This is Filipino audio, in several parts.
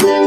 Hello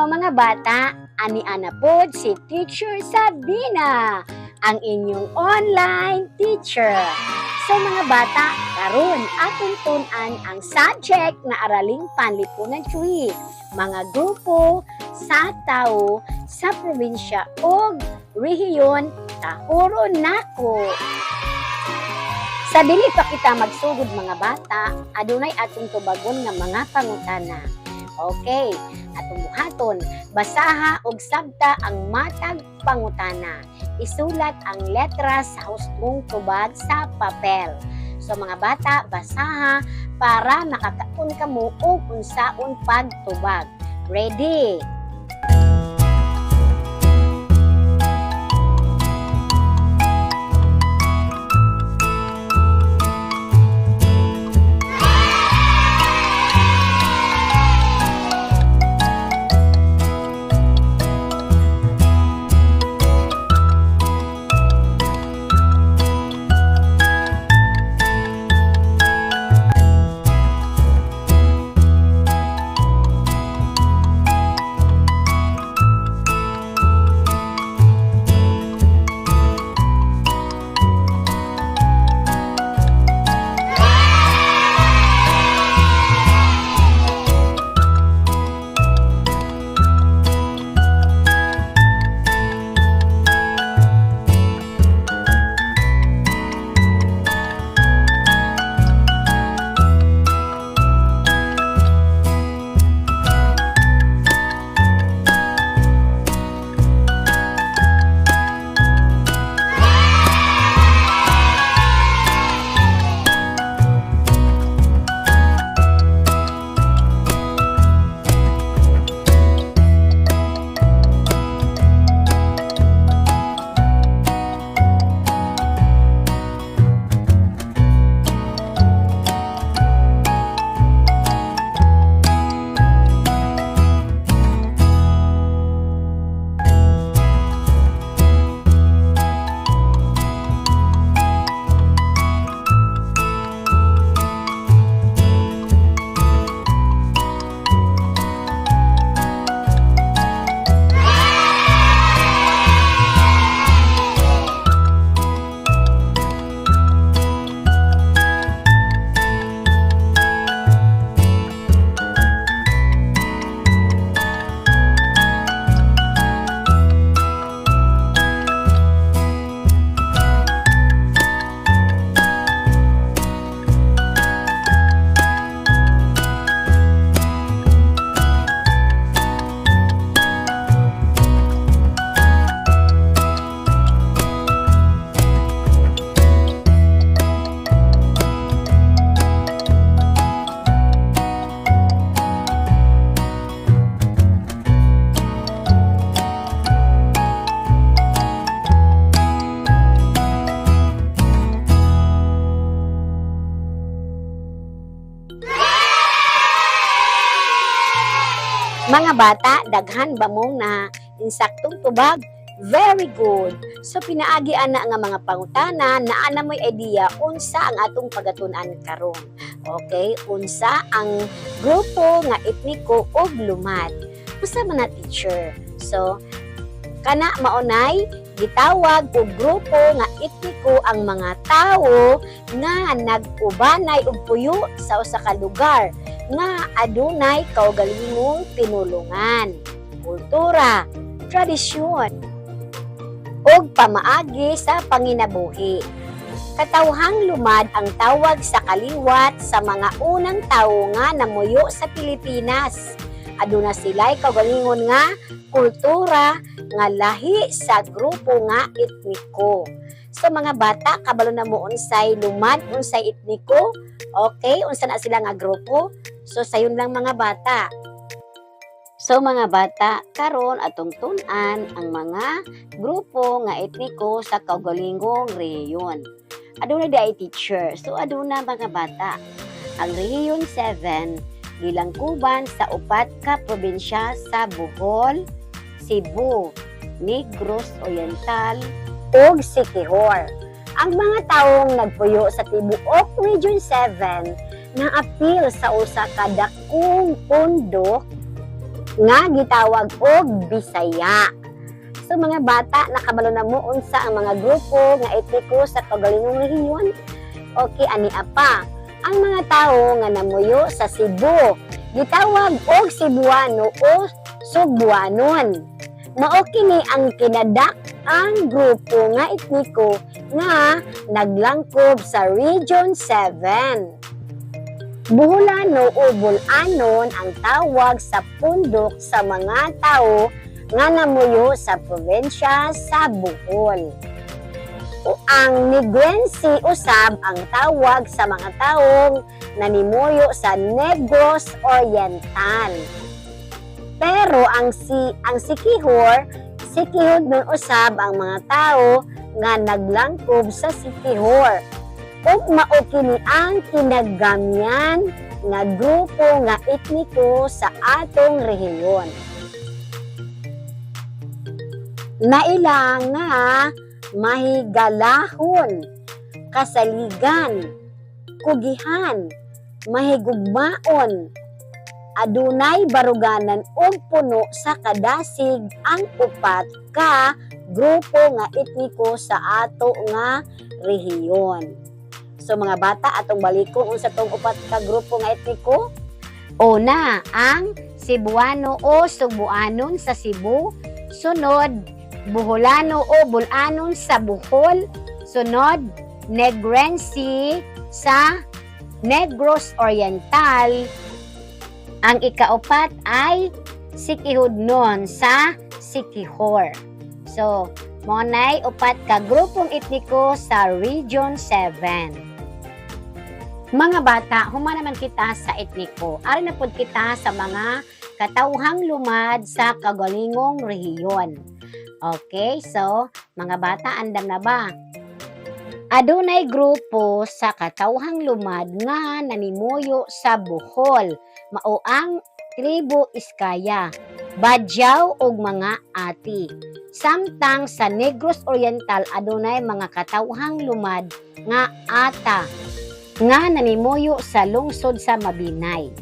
mga bata! Ani-ana po si Teacher Sabina, ang inyong online teacher. So mga bata, karon atong tun-an ang subject na araling panlipunan tuig, mga grupo sa tao sa probinsya o rehiyon tahuro nako. Sa dili pa kita magsugod mga bata, adunay atong tubagon nga mga pangutana. Okay, atong buhaton, basaha og sabta ang matag pangutana. Isulat ang letra sa hustong tubag sa papel. So mga bata, basaha para makakaon kamo og unsaon pagtubag. Ready? Mga bata, daghan ba mong na insaktong tubag? Very good. So pinaagian na nga mga pangutana na ana mo'y idea unsa ang atong pagatun-an karon. Okay, unsa ang grupo nga etniko ug lumad. Usa man na teacher. So kana maunay gitawag og grupo nga etniko ang mga tawo nga nag-ubanay og puyo sa usa ka lugar nga adunay kaugalingong pinulungan, kultura, tradisyon, ug pamaagi sa panginabuhi. Katawhang lumad ang tawag sa kaliwat sa mga unang tawo nga namuyo sa Pilipinas. Aduna sila'y kaugalingon nga kultura nga lahi sa grupo nga etniko. So mga bata, kabalo na mo unsay lumad, unsay etniko. Okay, unsa na sila nga grupo? So sayon lang mga bata. So mga bata, karon atong tun-an ang mga grupo nga etniko sa kaugalingong rehiyon. Aduna di ay teacher. So aduna mga bata, ang rehiyon 7 gilangkuban sa upat ka probinsya sa Bohol, Cebu, Negros Oriental, ug Siquijor. Ang mga taong nagpuyo sa tibuok Region 7 na apil sa usa ka dakong pundok nga gitawag og Bisaya. So mga bata, nakabalo na mo unsa ang mga grupo nga etniko sa kagalingong rehiyon? Okay, ani apa? Ang mga tao nga namuyo sa Cebu gitawag og Cebuano o Sugbuanon. Mao kini ang kinadak-ang grupo nga etniko nga naglangkob sa Region 7. Buholano o Bulanon ang tawag sa pundok sa mga tao nga namuyo sa probinsya sa Bohol. O ang Negrense usab ang tawag sa mga taong nanimuyo sa Negros Oriental. Pero ang Siquijor, Siquijor nun usab ang mga tao nga naglangkob sa Siquijor. Ug mao kini ang kinagamyan nga grupo nga etniko sa atong rehiyon. Nailang nga mahigalahon, kasaligan, kugihan, mahigugmaon, adunay baruganan ug puno sa kadasig ang upat ka grupo nga etniko sa ato nga rehiyon. So mga bata, atong balikon unsa tong upat ka grupo nga etniko? Una, ang Cebuano o Sugbuanon sa Cebu. Sunod, Buholano o Bulanon sa Bohol. Sunod, Negrense sa Negros Oriental. Ang ikaupat ay Siquijornon sa Siquijor. So, monay upat ka grupong etniko sa Region 7. Mga bata, human naman kita sa etniko. Ari na pud kita sa mga katawhang lumad sa kagalingong rehiyon. Okay, so mga bata, andam na ba? Adunay grupo sa katawhang lumad nga nanimuyo sa Bohol. Mao ang tribo Iskaya, Badyaw ug mga Ati. Samtang sa Negros Oriental adunay mga katawhang lumad nga Ata nga nanimuyo sa lungsod sa Mabinay.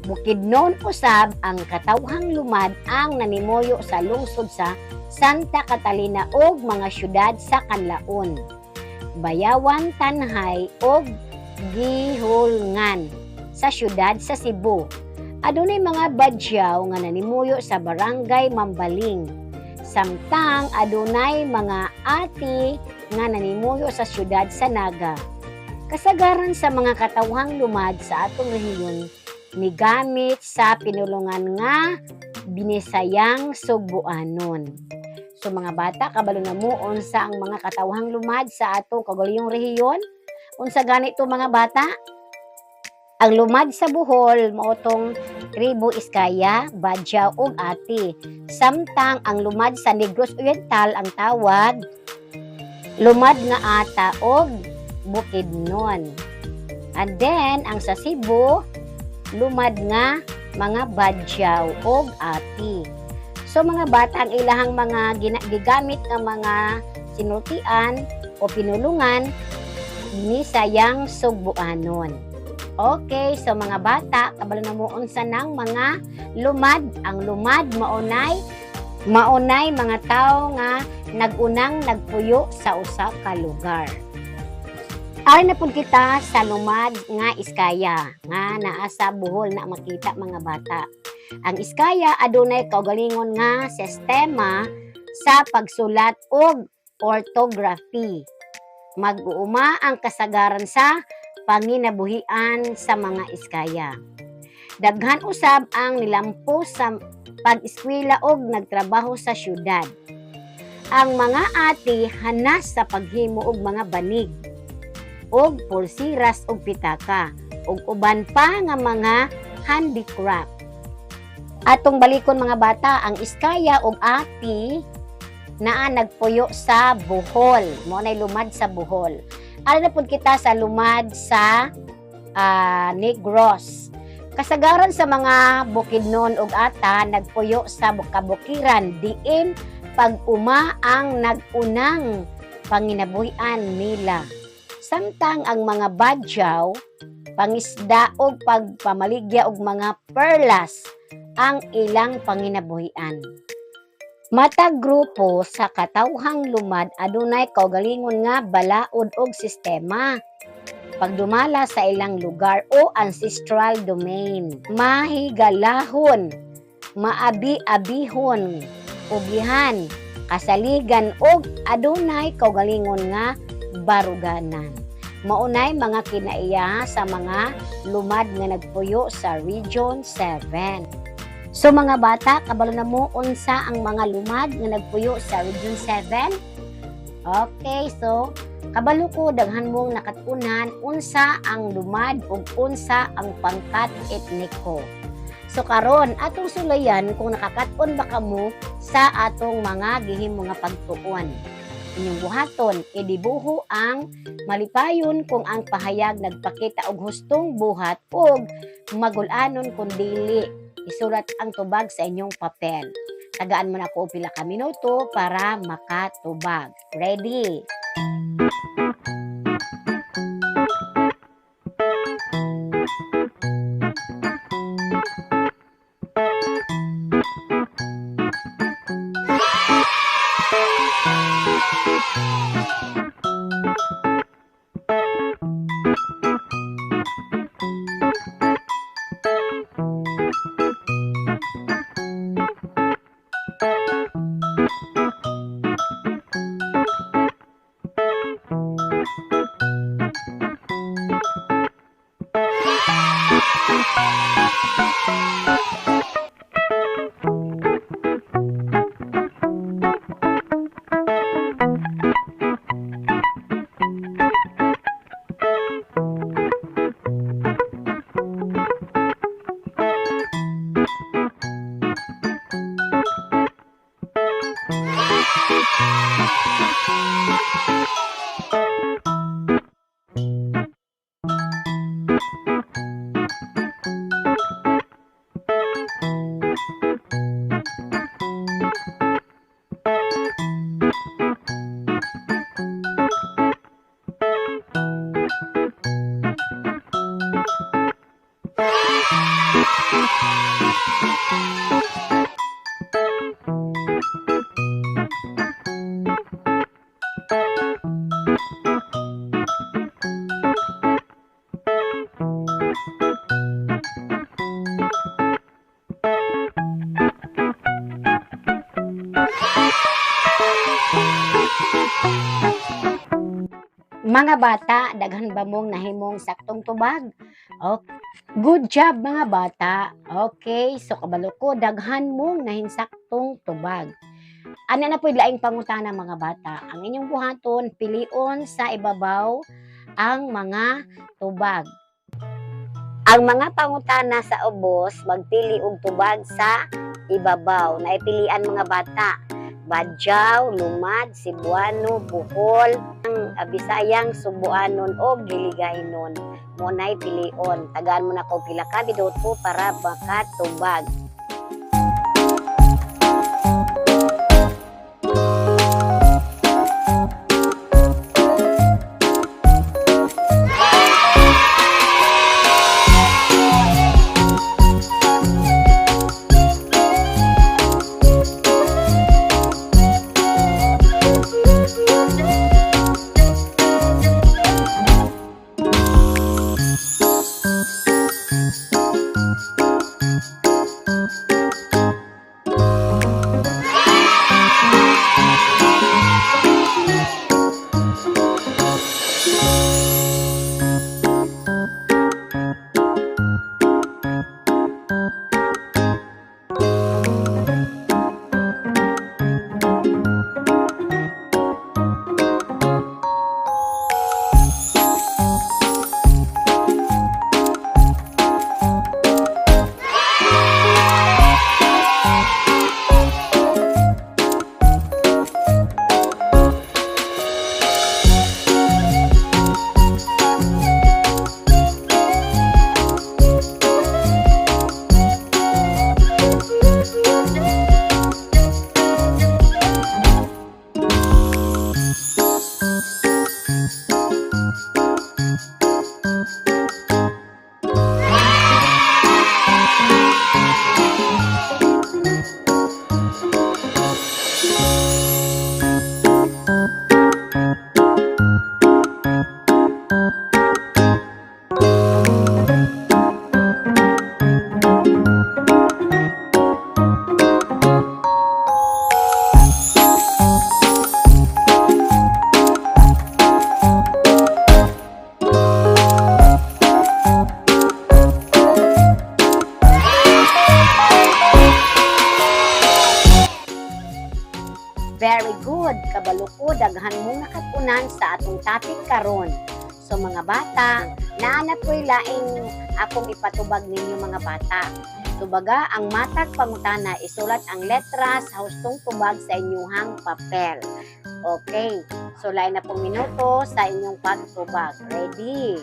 Bukidnon usab ang katawhang lumad ang nanimuyo sa lungsod sa Santa Catalina ug mga syudad sa Canlaon, Bayawan, Tanhay ug Gihulngan sa syudad sa Cebu. Adunay mga Badyaw nga nanimuyo sa barangay Mambaling. Samtang adunay mga Ati nga nanimuyo sa syudad sa Naga. Kasagaran sa mga katawhang lumad sa atong rehiyon migamit sa pinulungan nga binisayang Sugbuanon. So mga bata, kabalo na mo unsa ang mga katawhang lumad sa atong kagalingong rehiyon? Unsa ganito mga bata? Ang lumad sa Bohol mao tong tribo Iskaya, Badyaw ug Ati. Samtang ang lumad sa Negros Oriental ang tawag lumad nga Ata ug Bukidnon. And then ang sa Cebu lumad nga mga Badyaw ug Ati. So mga bata, ang ilahang mga gigamit ng mga sinultian o pinulungan ni sayang Sugbuanon. Okay, so mga bata, kabalo na mo unsa ng mga lumad. Ang lumad maunay mga tao nga nagunang nagpuyo sa usa ka lugar. Ari na pud kita sa lumad nga Iskaya nga naa sa Bohol na makita mga bata. Ang Iskaya adunay kaugalingon nga sistema sa pagsulat ug orthography. Mag-uuma ang kasagaran sa panginabuhian sa mga Iskaya. Daghan usab ang nilampo sa pag-eskwela ug nagtrabaho sa syudad. Ang mga Ati hanas sa paghimo og mga banig og pulsiras og pitaka ug uban pa nga mga handicraft. Atong balikon mga bata, ang Iskaya ug Ati naa nagpuyo sa Bohol. Mo nay lumad sa Bohol. Ari na pud kita sa lumad sa Negros. Kasagaran sa mga Bukidnon ug Ata nagpuyo sa kabukiran diin pag-uma ang nag-unang panginabuhian nila. Samtang ang mga badyaw, pangisda o pagpamaligya og mga perlas ang ilang panginabuhian. Matag grupo sa katawhang lumad adunay kaugalingon nga balaod og sistema. Pagdumala sa ilang lugar o ancestral domain, mahigalahon, maabi-abihon, ugihan, kasaligan og adunay kaugalingon nga baruganan. Maunay mga kinaiya sa mga lumad nga nagpuyo sa Region 7. So mga bata, kabalo na mo unsa ang mga lumad nga nagpuyo sa Region 7? Okay, so kabalo ko daghan mong nakatunan unsa ang lumad ug unsa ang pangkat etniko. So karon atong sulayan kung nakakaton ba kamo sa atong mga gihimo nga pagtuon. Inyong buhaton, idibuho ang malipayon kung ang pahayag nagpakita og hustong buhat og magulanon kun dili. Isulat ang tubag sa inyong papel. Tagaan mo na ko pila ka minuto para makatubag. Ready? Mga bata, daghan ba mong nahimong saktong tubag? Okay. Good job mga bata. Okay, so kabalo ko, daghan mong nahinsaktong tubag. Ano na po'y laing pangutana mga bata? Ang inyong buhaton, pilion sa ibabaw ang mga tubag. Ang mga pangutana sa ubos, magpili og tubag sa ibabaw. Naipilian mga bata. Badyaw, Lumad, Cebuano, Bohol, Bisayang, Subuanon o Giligaynon. Munay pilion. Tagaan mo na ko pila ka minuto para makatubag. kabalo ko daghan mong nakatunan sa atong topic karon. So mga bata, naana po'y laing akong ipatubag ninyo mga bata. Tubaga, ang matag pangutana, isulat ang letra sa hustong tubag sa inyuhang papel. Okay, so lain na pong minuto sa inyong pagtubag. Ready?